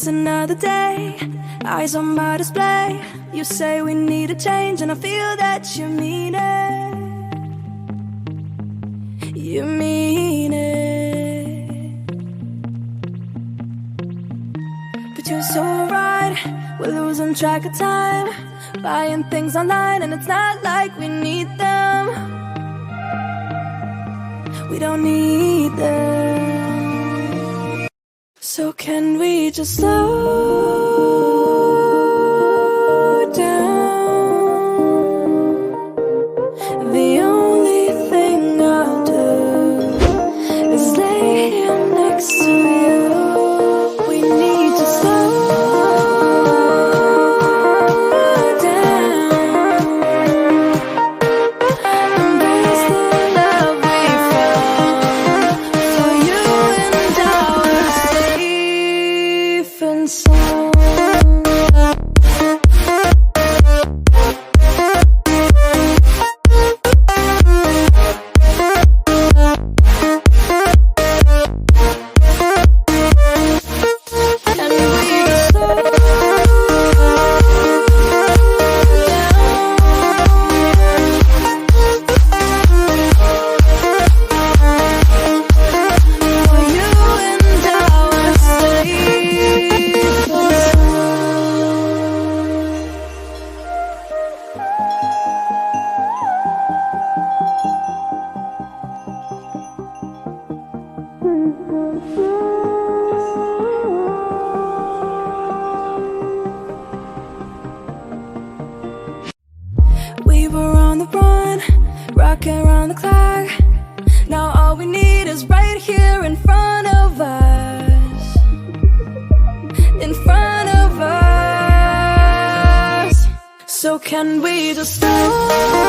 It's another day, eyes on my display. You say we need a change, and I feel that you mean it. You mean it. But you're so right, we're losing track of time, buying things online, and it's not like we need them. We don't need them. So can we just slow down? The only thing I'll do is lay here next to you. We need to slow down. Embrace the love we found. For you and I are safe and sound. We were on the run, rocking around the clock. Now all we need is right here in front of us. In front of us. So can we just stop?